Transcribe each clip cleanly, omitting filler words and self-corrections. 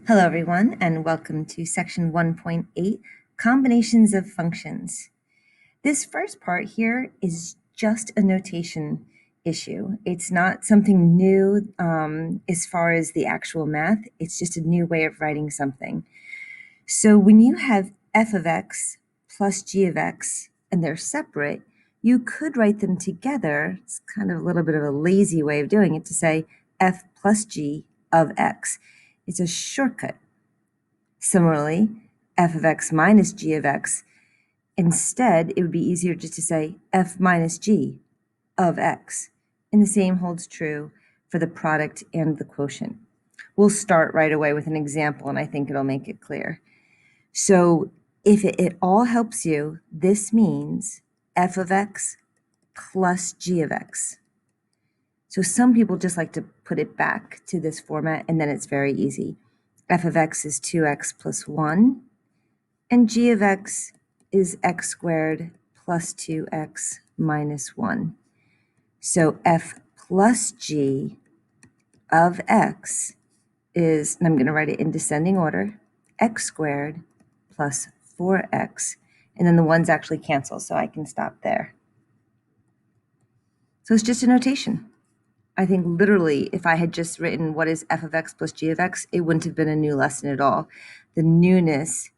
Hello everyone, and welcome to section 1.8, combinations of functions. This first part here is just a notation issue. It's not something new as far as the actual math. It's just a new way of writing something. So when you have f of x plus g of x and they're separate, you could write them together. It's kind of a little bit of a lazy way of doing it to say f plus g of x. It's a shortcut. Similarly, f of x minus g of x, instead, it would be easier just to say f minus g of x. And the same holds true for the product and the quotient. We'll start right away with an example, and I think it'll make it clear. So if it all helps you, this means f of x plus g of x. So some people just like to put it back to this format, and then it's very easy. F of x is 2x plus 1, and g of x is x squared plus 2x minus 1. So f plus g of x is, and I'm going to write it in descending order, x squared plus 4x, and then the ones actually cancel, so I can stop there. So it's just a notation. I think literally if I had just written what is f of x plus g of x, it wouldn't have been a new lesson at all. The newness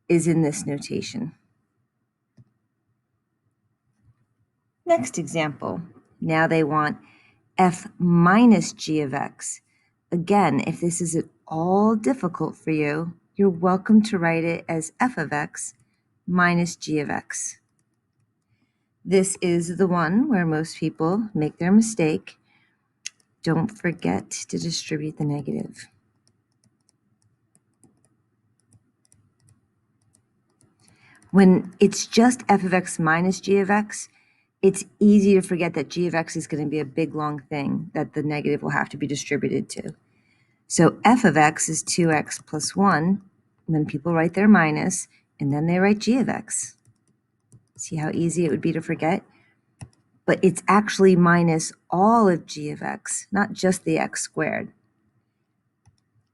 is in this notation. Next example. Now they want f minus g of x. Again, if this is at all difficult for you, you're welcome to write it as f of x minus g of x. This is the one where most people make their mistake. Don't forget to distribute the negative. When it's just f of x minus g of x, it's easy to forget that g of x is going to be a big, long thing that the negative will have to be distributed to. So f of x is 2x plus 1 when people write their minus, and then they write g of x. See how easy it would be to forget? But it's actually minus all of g of x, not just the x squared.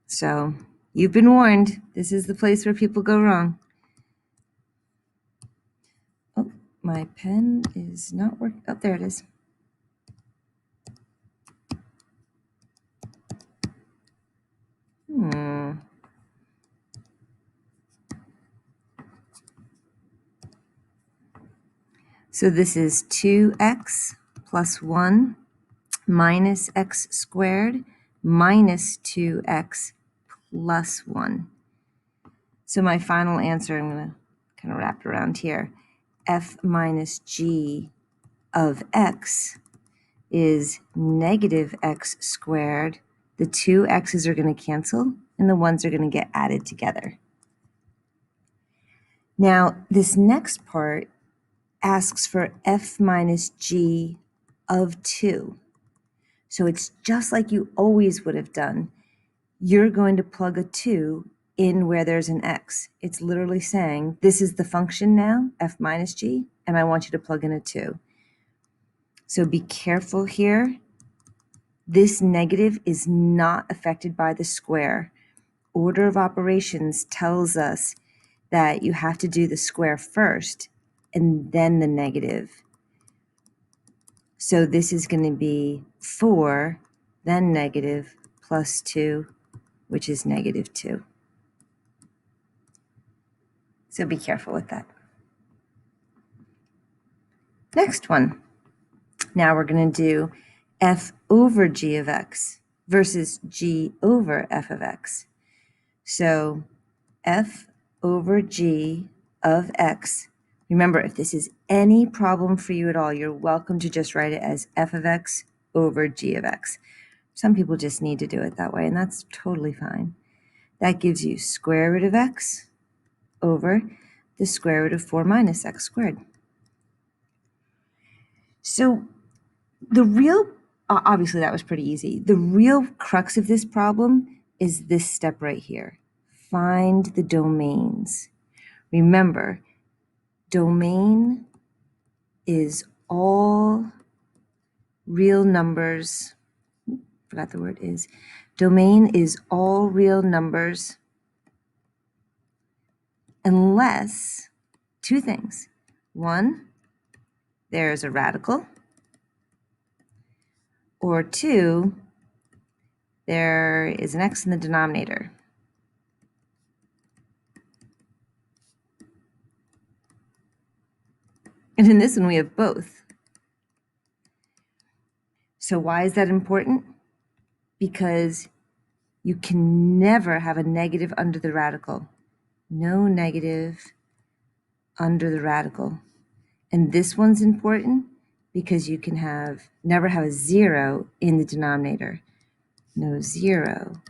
So you've been warned. This is the place where people go wrong. Oh, my pen is not working. Oh, there it is. So this is 2x plus 1 minus x squared minus 2x plus 1. So my final answer, I'm going to kind of wrap it around here. F minus g of x is negative x squared. The two x's are going to cancel, and the ones are going to get added together. Now, this next part asks for f minus g of 2. So it's just like you always would have done. You're going to plug a 2 in where there's an x. It's literally saying, this is the function now, f minus g, and I want you to plug in a 2. So be careful here. This negative is not affected by the square. Order of operations tells us that you have to do the square first and then the negative. So this is going to be 4, then negative, plus 2, which is negative 2. So be careful with that. Next one. Now we're going to do f over g of x versus g over f of x. So f over g of x. Remember, if this is any problem for you at all, you're welcome to just write it as f of x over g of x. Some people just need to do it that way, and that's totally fine. That gives you square root of x over the square root of 4 minus x squared. So the real, obviously that was pretty easy. The real crux of this problem is this step right here. Find the domains. Remember, domain is all real numbers. Forgot the word is. Domain is all real numbers unless two things. One, there's a radical, or two, there is an x in the denominator. And in this one, we have both. So why is that important? Because you can never have a negative under the radical. No negative under the radical. And this one's important because you can never have a 0 in the denominator. No 0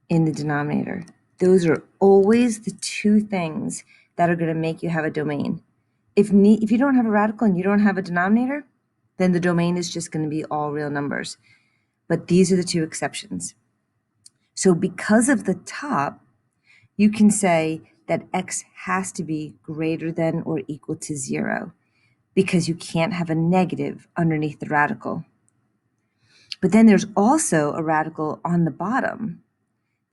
in the denominator. Those are always the two things that are going to make you have a domain. If you don't have a radical and you don't have a denominator, then the domain is just going to be all real numbers. But these are the two exceptions. So because of the top, you can say that x has to be greater than or equal to 0 because you can't have a negative underneath the radical. But then there's also a radical on the bottom.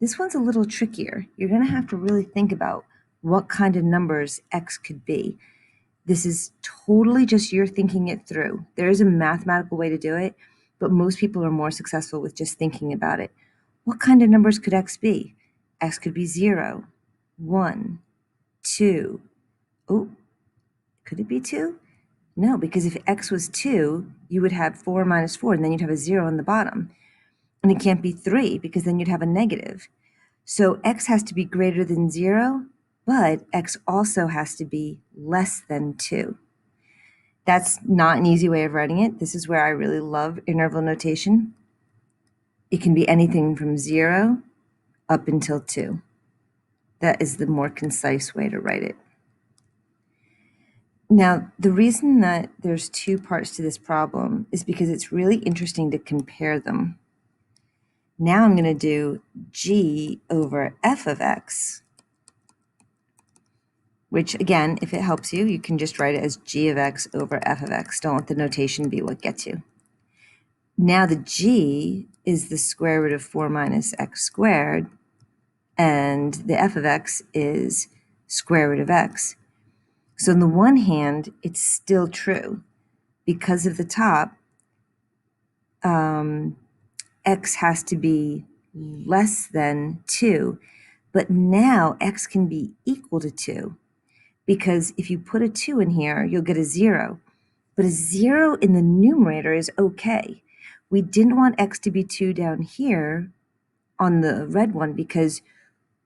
This one's a little trickier. You're going to have to really think about what kind of numbers x could be. This is totally just you're thinking it through. There is a mathematical way to do it, but most people are more successful with just thinking about it. What kind of numbers could x be? X could be 0, 1, 2. Oh, could it be 2? No, because if x was 2, you would have 4 minus 4, and then you'd have a 0 on the bottom. And it can't be 3, because then you'd have a negative. So x has to be greater than 0, but x also has to be less than 2. That's not an easy way of writing it. This is where I really love interval notation. It can be anything from 0 up until 2. That is the more concise way to write it. Now, the reason that there's two parts to this problem is because it's really interesting to compare them. Now I'm going to do g over f of x, which again, if it helps you, you can just write it as g of x over f of x. Don't let the notation be what gets you. Now the g is the square root of 4 minus x squared, and the f of x is square root of x. So on the one hand, it's still true. Because of the top, x has to be less than 2, but now x can be equal to 2, because if you put a 2 in here, you'll get a 0, but a 0 in the numerator is okay. We didn't want x to be 2 down here on the red one because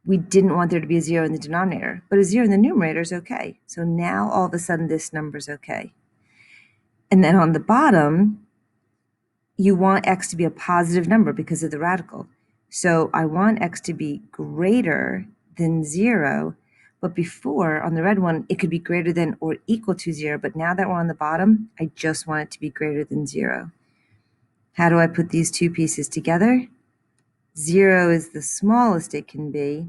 we didn't want there to be a 0 in the denominator, but a 0 in the numerator is okay. So now all of a sudden this number is okay. And then on the bottom, you want x to be a positive number because of the radical. So I want x to be greater than 0, but before on the red one, it could be greater than or equal to 0, but now that we're on the bottom, I just want it to be greater than 0. How do I put these two pieces together? 0 is the smallest it can be,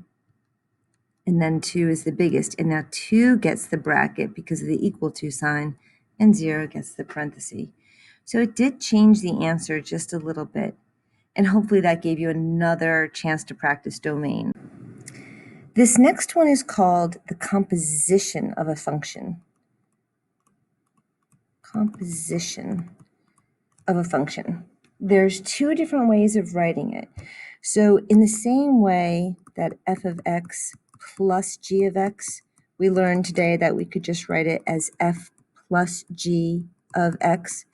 and then 2 is the biggest. And now 2 gets the bracket because of the equal to sign, and 0 gets the parenthesis. So it did change the answer just a little bit, and hopefully that gave you another chance to practice domain. This next one is called the composition of a function. Composition of a function. There's two different ways of writing it. So in the same way that f of x plus g of x, we learned today that we could just write it as f plus g of x.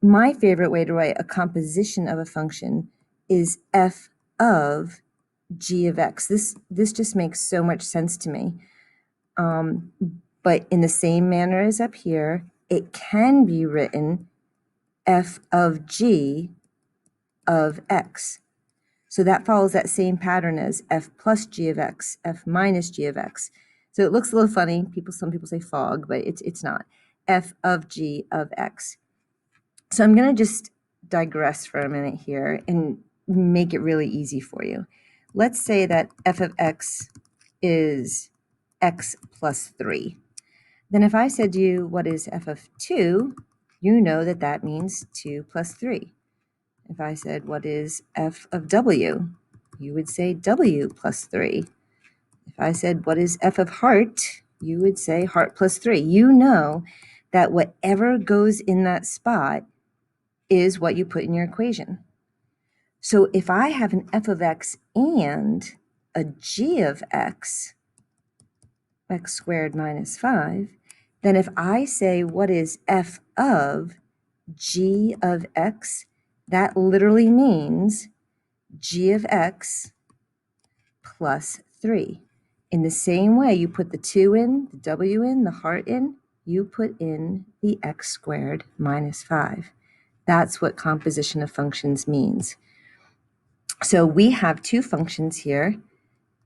My favorite way to write a composition of a function is f of g of x. This just makes so much sense to me. But in the same manner as up here, it can be written f of g of x. So that follows that same pattern as f plus g of x, f minus g of x. So it looks a little funny. Some people say fog, but it's not. F of g of x. So I'm going to just digress for a minute here and make it really easy for you. Let's say that f of x is x plus 3. Then if I said to you, what is f of 2, you know that that means 2 plus 3. If I said, what is f of w, you would say w plus 3. If I said, what is f of heart? You would say heart plus 3. You know that whatever goes in that spot is what you put in your equation. So if I have an f of x and a g of x, x squared minus 5, then if I say, what is f of g of x, that literally means g of x plus 3. In the same way you put the 2 in, the w in, the heart in, you put in the x squared minus 5. That's what composition of functions means. So we have two functions here.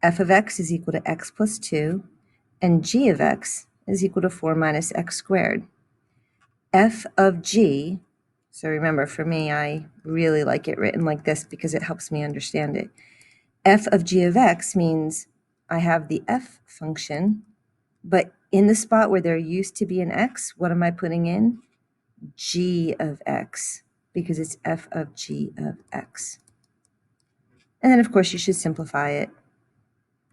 F of x is equal to x plus 2, and g of x is equal to 4 minus x squared. F of g, so remember for me, I really like it written like this because it helps me understand it. F of g of x means I have the f function, but in the spot where there used to be an x, what am I putting in? G of x, because it's f of g of x. And then, of course, you should simplify it,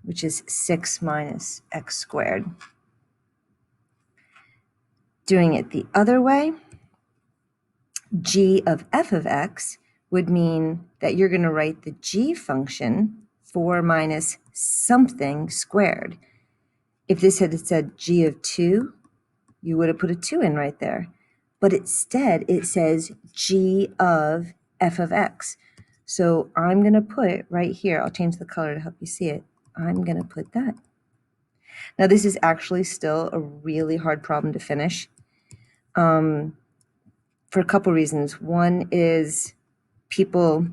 which is 6 minus x squared. Doing it the other way, g of f of x would mean that you're going to write the g function 4 minus something squared. If this had said g of 2, you would have put a 2 in right there. But instead, it says g of f of x. So I'm going to put right here, I'll change the color to help you see it. I'm going to put that. Now, this is actually still a really hard problem to finish for a couple reasons. One is people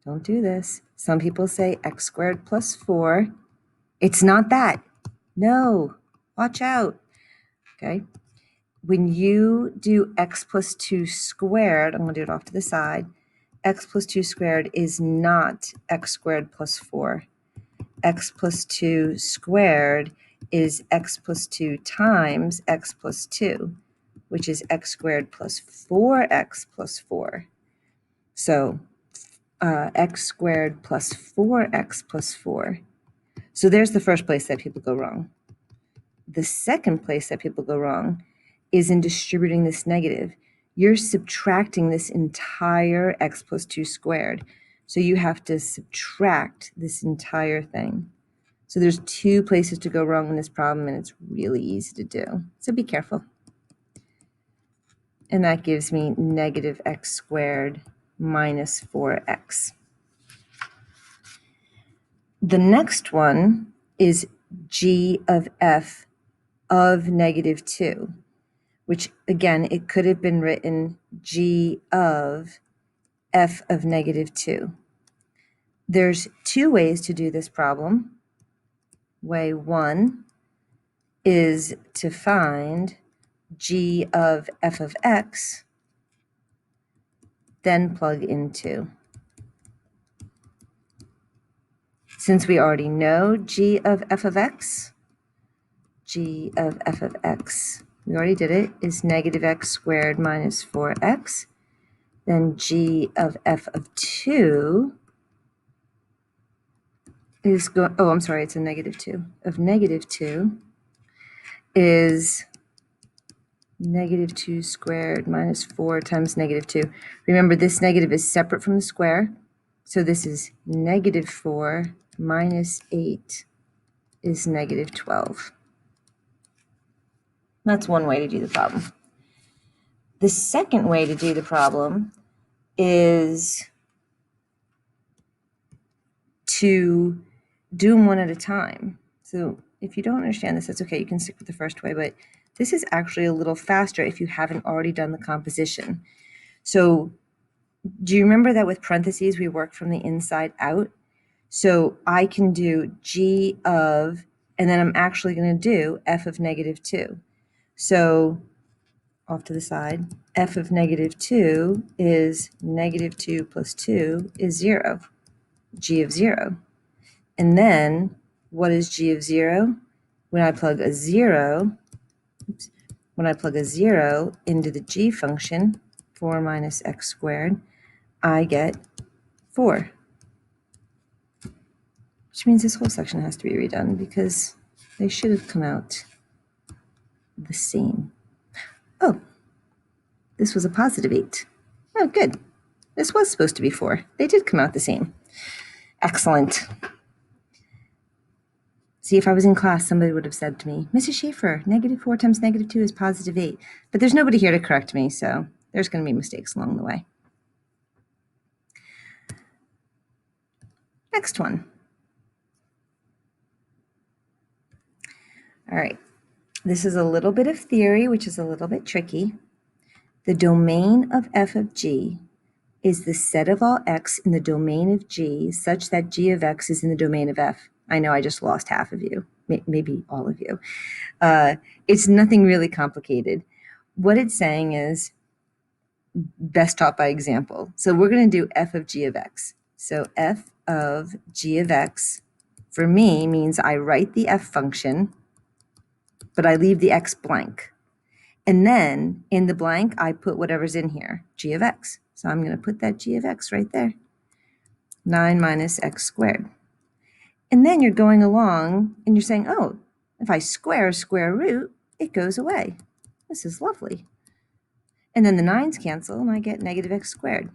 don't do this. Some people say x squared plus 4. It's not that. No, watch out. Okay. When you do x plus 2 squared, I'm going to do it off to the side. X plus 2 squared is not x squared plus 4. X plus 2 squared is x plus 2 times x plus 2, which is x squared plus 4x plus 4. So x squared plus 4x plus 4. So there's the first place that people go wrong. The second place that people go wrong is in distributing this negative. You're subtracting this entire x plus 2 squared. So you have to subtract this entire thing. So there's two places to go wrong in this problem, and it's really easy to do. So be careful. And that gives me negative x squared minus 4x. The next one is g of f of negative 2, which again, it could have been written g of f of negative 2. There's two ways to do this problem. Way one is to find g of f of x, then plug in 2. Since we already know g of f of x, g of f of x, we already did it, is negative x squared minus 4x. Then g of f of 2 is it's a negative 2. Of negative 2 is negative 2 squared minus 4 times negative 2. Remember, this negative is separate from the square. So this is negative 4 minus 8 is negative 12. That's one way to do the problem. The second way to do the problem is to do them one at a time. So if you don't understand this, that's okay. You can stick with the first way, but this is actually a little faster if you haven't already done the composition. So do you remember that with parentheses, we work from the inside out? So I can do g of, and then I'm actually going to do f of negative 2. So off to the side, f of negative 2 is negative 2 plus 2 is 0, g of 0. And then what is g of 0? When I plug a 0, into the g function, 4 minus x squared, I get 4. which means this whole section has to be redone because they should have come out the same. Oh, this was a positive 8. Oh, good. This was supposed to be 4. They did come out the same. Excellent. See, if I was in class, somebody would have said to me, Mrs. Shaffer, -4 times -2 is positive 8. But there's nobody here to correct me, so there's going to be mistakes along the way. Next one. All right. This is a little bit of theory, which is a little bit tricky. The domain of f of g is the set of all x in the domain of g such that g of x is in the domain of f. I know I just lost half of you, maybe all of you. It's nothing really complicated. What it's saying is best taught by example. So we're going to do f of g of x. So f of g of x for me means I write the f function, but I leave the x blank. And then in the blank, I put whatever's in here, g of x. So I'm going to put that g of x right there, 9 minus x squared. And then you're going along and you're saying, oh, if I square square root, it goes away. This is lovely. And then the 9's cancel and I get -x squared.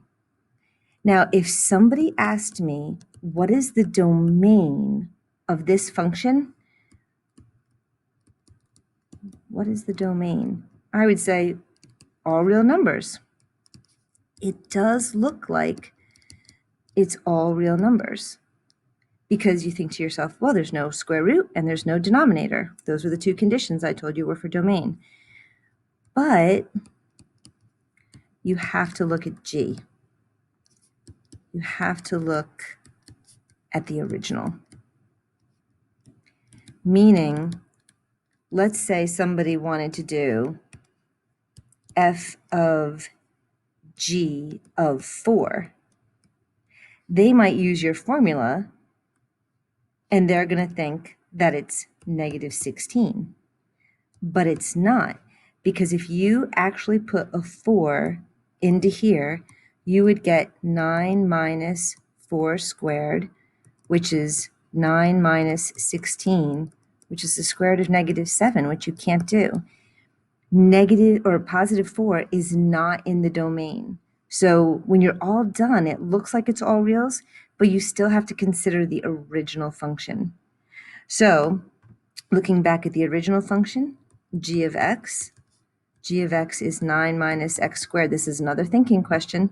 Now, if somebody asked me, what is the domain of this function? What is the domain? I would say all real numbers. It does look like it's all real numbers because you think to yourself, well, there's no square root and there's no denominator. Those were the two conditions I told you were for domain. But you have to look at G. You have to look at the original. Meaning, let's say somebody wanted to do f of g of 4. They might use your formula and they're going to think that it's -16. But it's not, because if you actually put a 4 into here, you would get 9 minus 4 squared, which is 9 minus 16, which is the square root of -7, which you can't do. Negative or positive 4 is not in the domain. So when you're all done, it looks like it's all reals, but you still have to consider the original function. So looking back at the original function, g of x is 9 minus x squared. This is another thinking question.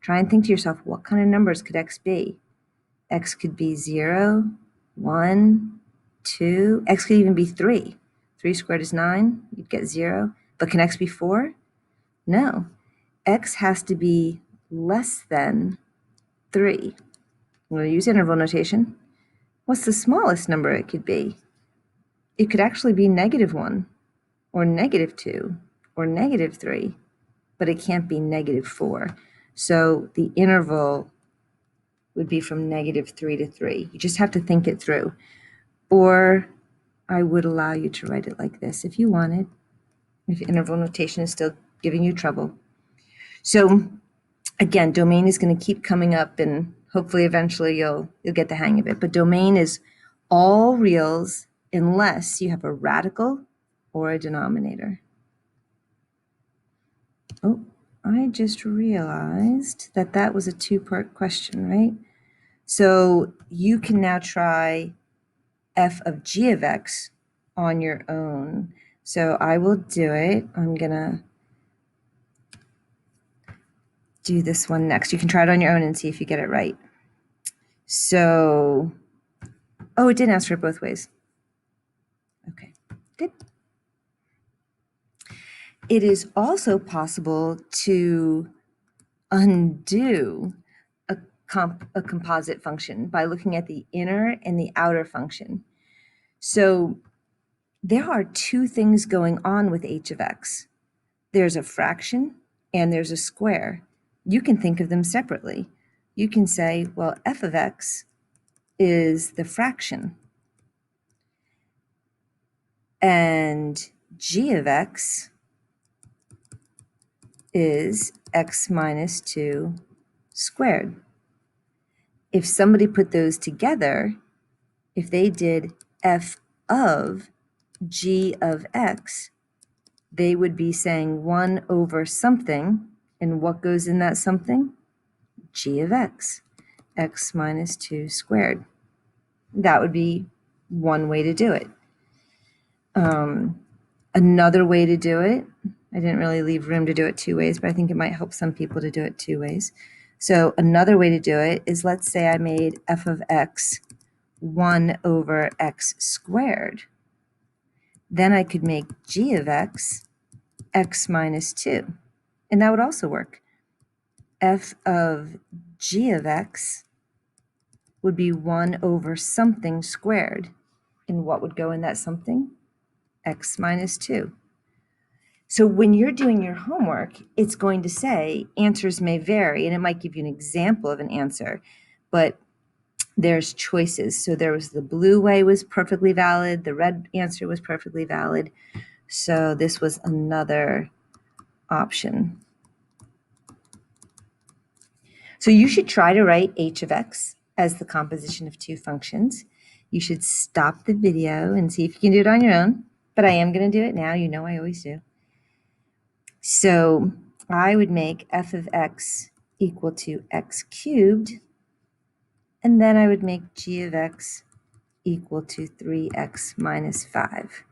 Try and think to yourself, what kind of numbers could x be? X could be 0, 1, 2. X could even be 3. 3 squared is 9. You'd get 0. But can x be 4? No. X has to be less than 3. I'm going to use interval notation. What's the smallest number it could be? It could actually be -1 or -2 or -3, but it can't be -4. So the interval would be from -3 to 3. You just have to think it through. Or I would allow you to write it like this if you wanted, if interval notation is still giving you trouble. So again, domain is going to keep coming up and hopefully eventually you'll get the hang of it. But domain is all reals unless you have a radical or a denominator. Oh, I just realized that that was a two-part question, right? So you can now try f of g of x on your own. So I will do it. I'm going to do this one next. You can try it on your own and see if you get it right. So, oh, it didn't ask for it both ways. Okay, good. It is also possible to undo a composite function by looking at the inner and the outer function. So there are two things going on with h of x. There's a fraction and there's a square. You can think of them separately. You can say, well, f of x is the fraction and g of x is x minus 2 squared. If somebody put those together, if they did f of g of x, they would be saying 1 over something, and what goes in that something? G of x minus 2 squared. That would be one way to do it. Another way to do it, I didn't really leave room to do it two ways, but I think it might help some people to do it two ways. So another way to do it is, let's say I made f of x 1 over x squared. Then I could make g of x minus 2. And that would also work. F of g of x would be 1 over something squared. And what would go in that something? X minus 2. So when you're doing your homework, it's going to say answers may vary, and it might give you an example of an answer, but there's choices. So there was the blue way was perfectly valid, the red answer was perfectly valid. So this was another option. So you should try to write h of x as the composition of two functions. You should stop the video and see if you can do it on your own, but I am going to do it now. You know I always do. So I would make f of x equal to x cubed, and then I would make g of x equal to 3x minus 5.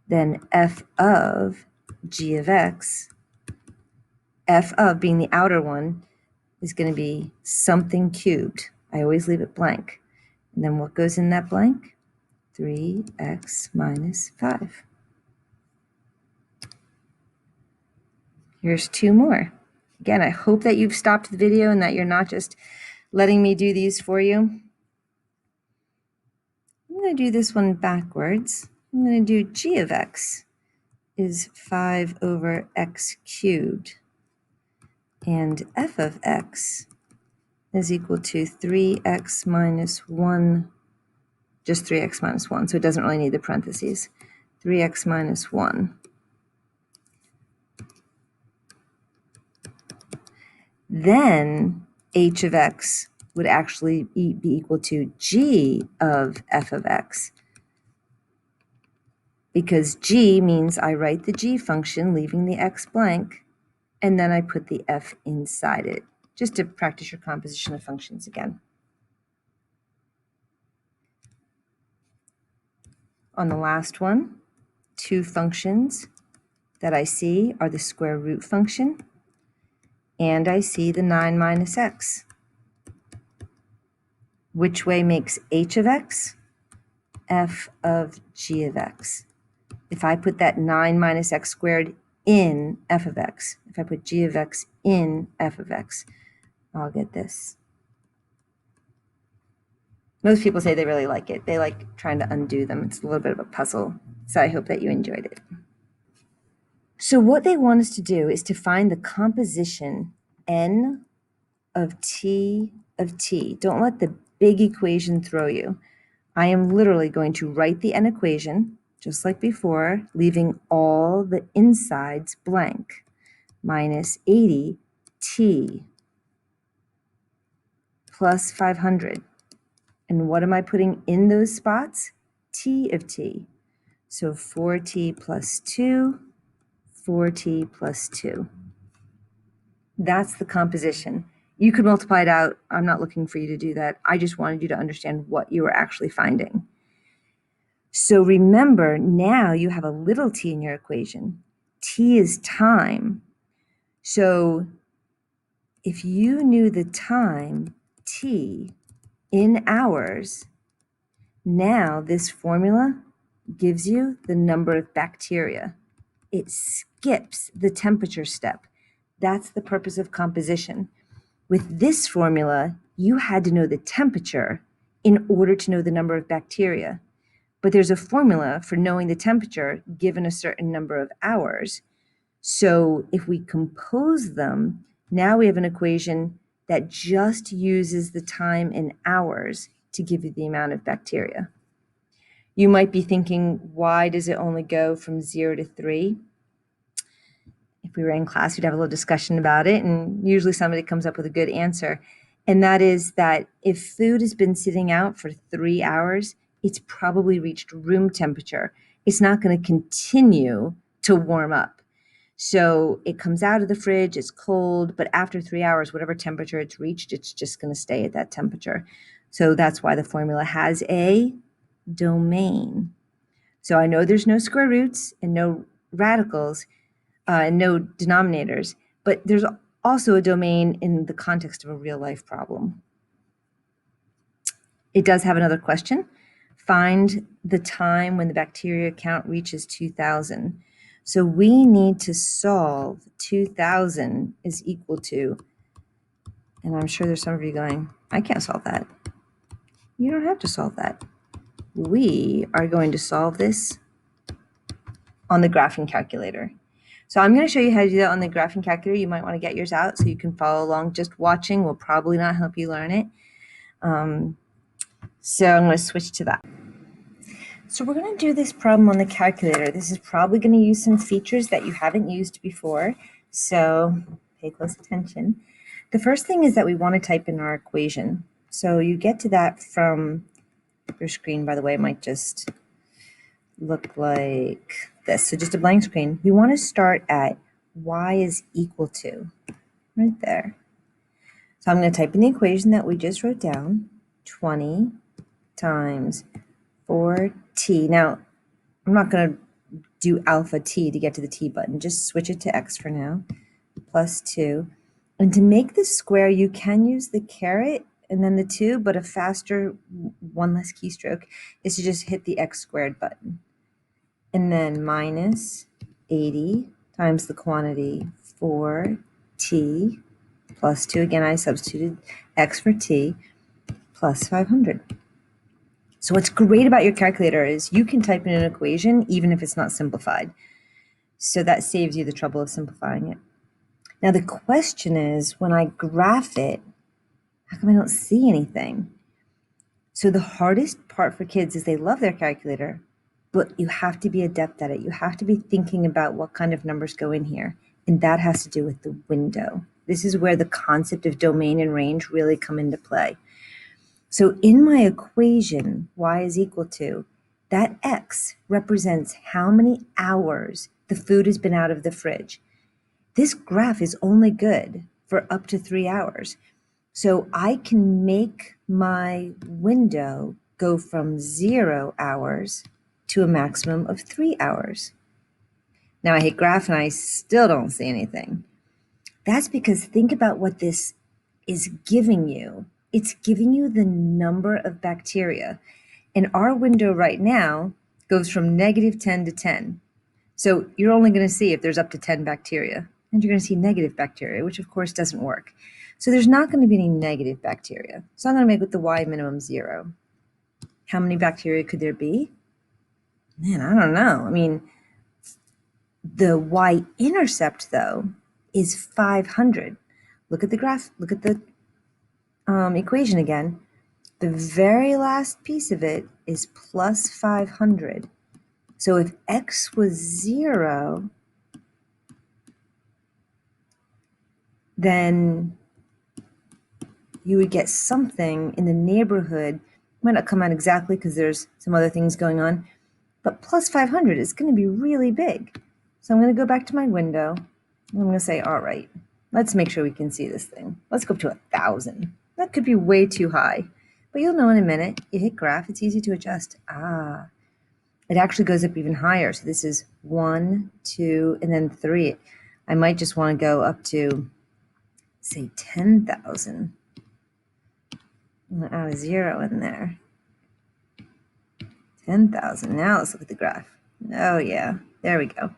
Then f of g of x, f of being the outer one, is going to be something cubed. I always leave it blank. And then what goes in that blank? 3x minus 5. Here's two more. Again, I hope that you've stopped the video and that you're not just letting me do these for you. I'm going to do this one backwards. I'm going to do g of x is 5 over x cubed. And f of x is equal to 3x minus 1, just 3x minus 1, so it doesn't really need the parentheses. 3x minus 1. Then h of x would actually be equal to g of f of x, because g means I write the g function, leaving the x blank, and then I put the f inside it, just to practice your composition of functions again. On the last one, two functions that I see are the square root function, and I see the 9 minus x. Which way makes h of x? F of g of x. If I put that 9 minus x squared in f of x, if I put g of x in f of x, I'll get this. Most people say they really like it. They like trying to undo them. It's a little bit of a puzzle. So I hope that you enjoyed it. So what they want us to do is to find the composition n of t of t. Don't let the big equation throw you. I am literally going to write the n equation, just like before, leaving all the insides blank. Minus 80 t plus 500. And what am I putting in those spots? T of t. So 4t plus 2, 4t plus 2. That's the composition. You could multiply it out. I'm not looking for you to do that. I just wanted you to understand what you were actually finding. So remember, now you have a little t in your equation. T is time. So if you knew the time, t, in hours, now this formula gives you the number of bacteria. It skips the temperature step. That's the purpose of composition. With this formula, you had to know the temperature in order to know the number of bacteria. But there's a formula for knowing the temperature given a certain number of hours. So if we compose them, now we have an equation that just uses the time in hours to give you the amount of bacteria. You might be thinking, why does it only go from 0 to 3? If we were in class, we'd have a little discussion about it, and usually somebody comes up with a good answer. And that is that if food has been sitting out for 3 hours, it's probably reached room temperature. It's not going to continue to warm up. So it comes out of the fridge, it's cold, but after 3 hours, whatever temperature it's reached, it's just going to stay at that temperature. So that's why the formula has a domain. So I know there's no square roots and no radicals and no denominators, but there's also a domain in the context of a real life problem. It does have another question. Find the time when the bacteria count reaches 2,000. So we need to solve 2,000 is equal to, and I'm sure there's some of you going, I can't solve that. You don't have to solve that. We are going to solve this on the graphing calculator. So I'm going to show you how to do that on the graphing calculator. You might want to get yours out so you can follow along. Just watching will probably not help you learn it. So I'm going to switch to that. So we're going to do this problem on the calculator. This is probably going to use some features that you haven't used before, so pay close attention. The first thing is that we want to type in our equation. So you get to that from your screen, by the way, it might just look like this. So just a blank screen. You want to start at y is equal to, right there. So I'm going to type in the equation that we just wrote down, 20 times 4t. Now, I'm not going to do alpha t to get to the t button. Just switch it to x for now, plus 2. And to make this square, you can use the caret and then the 2, but a faster, one less keystroke, is to just hit the x squared button. And then minus 80 times the quantity 4t plus 2. Again, I substituted x for t, plus 500. So what's great about your calculator is you can type in an equation even if it's not simplified. So that saves you the trouble of simplifying it. Now the question is, when I graph it, how come I don't see anything? So the hardest part for kids is they love their calculator, but you have to be adept at it. You have to be thinking about what kind of numbers go in here. And that has to do with the window. This is where the concept of domain and range really come into play. So in my equation, y is equal to, that x represents how many hours the food has been out of the fridge. This graph is only good for up to 3 hours. So I can make my window go from 0 hours to a maximum of 3 hours. Now I hit graph and I still don't see anything. That's because think about what this is giving you. It's giving you the number of bacteria. And our window right now goes from -10 to 10. So you're only going to see if there's up to 10 bacteria. And you're going to see negative bacteria, which of course doesn't work. So there's not going to be any negative bacteria. So I'm going to make with the y minimum 0. How many bacteria could there be? Man, I don't know. I mean, the y-intercept, though, is 500. Look at the graph. Look at the equation again. The very last piece of it is plus 500. So if x was 0, then you would get something in the neighborhood. Might not come out exactly because there's some other things going on, but plus 500 is going to be really big. So I'm going to go back to my window. I'm going to say, all right, let's make sure we can see this thing. Let's go up to 1,000. That could be way too high, but you'll know in a minute. You hit graph, it's easy to adjust. It actually goes up even higher. So this is 1, 2, and then 3. I might just want to go up to, say, 10,000. Add a 0 in there. 10,000. Now let's look at the graph. Oh yeah, there we go.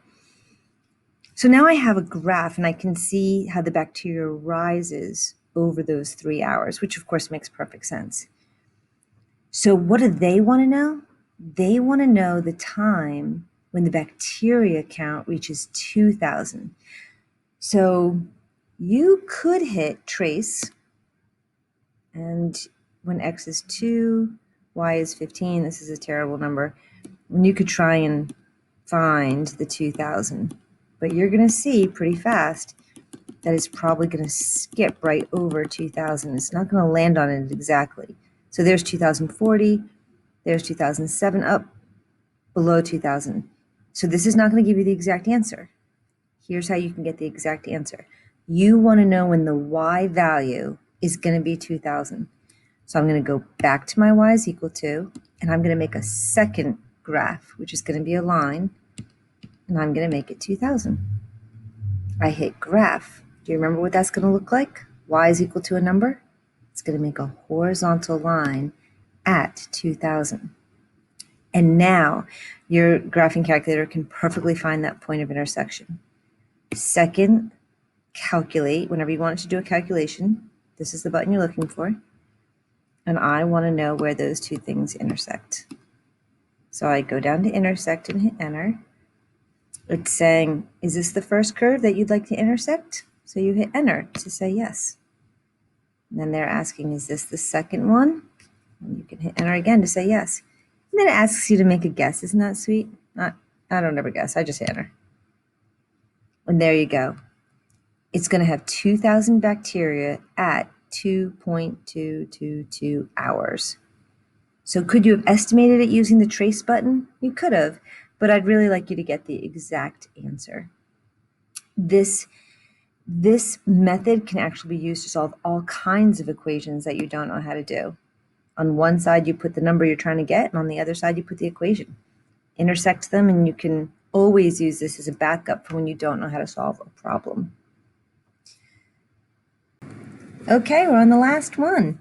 So now I have a graph and I can see how the bacteria rises over those 3 hours, which of course makes perfect sense. So what do they want to know? They want to know the time when the bacteria count reaches 2,000. So you could hit trace, and when x is 2, y is 15, this is a terrible number, and you could try and find the 2,000. But you're going to see pretty fast that is probably going to skip right over 2000. It's not going to land on it exactly. So there's 2040, there's 2007, up below 2000. So this is not going to give you the exact answer. Here's how you can get the exact answer. You want to know when the y value is going to be 2000. So I'm going to go back to my y is equal to, and I'm going to make a second graph, which is going to be a line, and I'm going to make it 2000. I hit graph. Do you remember what that's going to look like? Y is equal to a number. It's going to make a horizontal line at 2000. And now your graphing calculator can perfectly find that point of intersection. Second, calculate. Whenever you want it to do a calculation, this is the button you're looking for. And I want to know where those two things intersect. So I go down to intersect and hit enter. It's saying, is this the first curve that you'd like to intersect? So you hit enter to say yes. And then they're asking, is this the second one? And you can hit enter again to say yes. And then it asks you to make a guess. Isn't that sweet? I don't ever guess. I just hit enter. And there you go. It's going to have 2,000 bacteria at 2.222 hours. So could you have estimated it using the trace button? You could have, but I'd really like you to get the exact answer. This method can actually be used to solve all kinds of equations that you don't know how to do. On one side, you put the number you're trying to get, and on the other side, you put the equation. Intersect them, and you can always use this as a backup for when you don't know how to solve a problem. Okay, we're on the last one.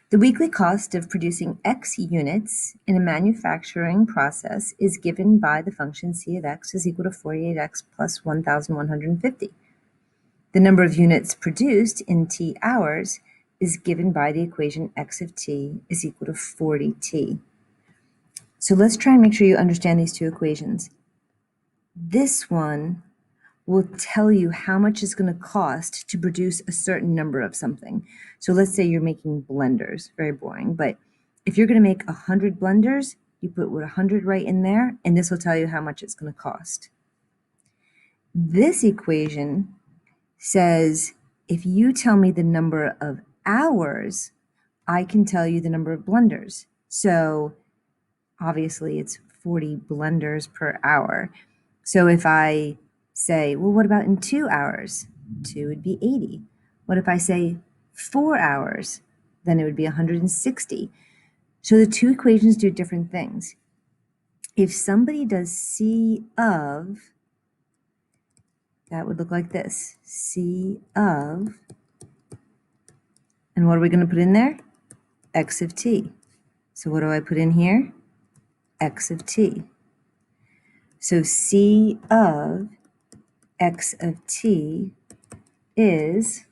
The weekly cost of producing X units in a manufacturing process is given by the function C of X is equal to 48X plus 1,150. The number of units produced in T hours is given by the equation X of T is equal to 40T. So let's try and make sure you understand these two equations. This one will tell you how much it's going to cost to produce a certain number of something. So let's say you're making blenders, very boring, but if you're going to make 100 blenders, you put 100 right in there, and this will tell you how much it's going to cost. This equation says, if you tell me the number of hours, I can tell you the number of blenders. So obviously it's 40 blenders per hour. So if I say, well, what about in 2 hours? 2 would be 80. What if I say 4 hours? Then it would be 160. So the two equations do different things. If somebody does C of, that would look like this. C of, and what are we going to put in there? X of T. So what do I put in here? X of T. So C of X of T is,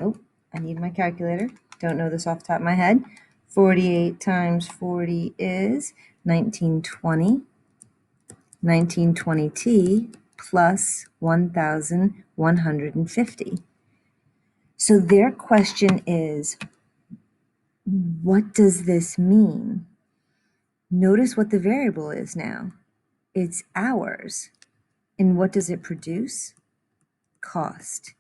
oh, I need my calculator. Don't know this off the top of my head. 48 times 40 is 1920. 1920T plus 1,150. So their question is, what does this mean? Notice what the variable is now. It's hours. And what does it produce? Cost.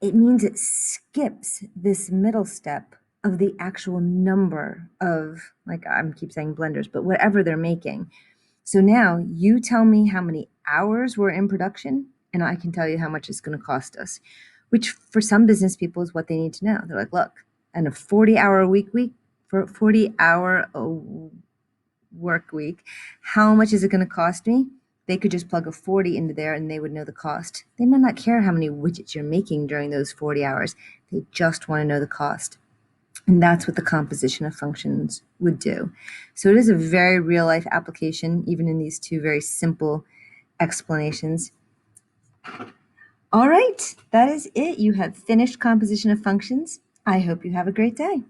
It means it skips this middle step of the actual number of, like I keep saying blenders, but whatever they're making. So now you tell me how many hours we're in production, and I can tell you how much it's going to cost us, which for some business people is what they need to know. They're like, look, and a 40-hour week, for 40-hour work week, how much is it going to cost me? They could just plug a 40 into there and they would know the cost. They might not care how many widgets you're making during those 40 hours. They just want to know the cost. And that's what the composition of functions would do. So it is a very real life application, even in these two very simple explanations. All right, that is it. You have finished composition of functions. I hope you have a great day.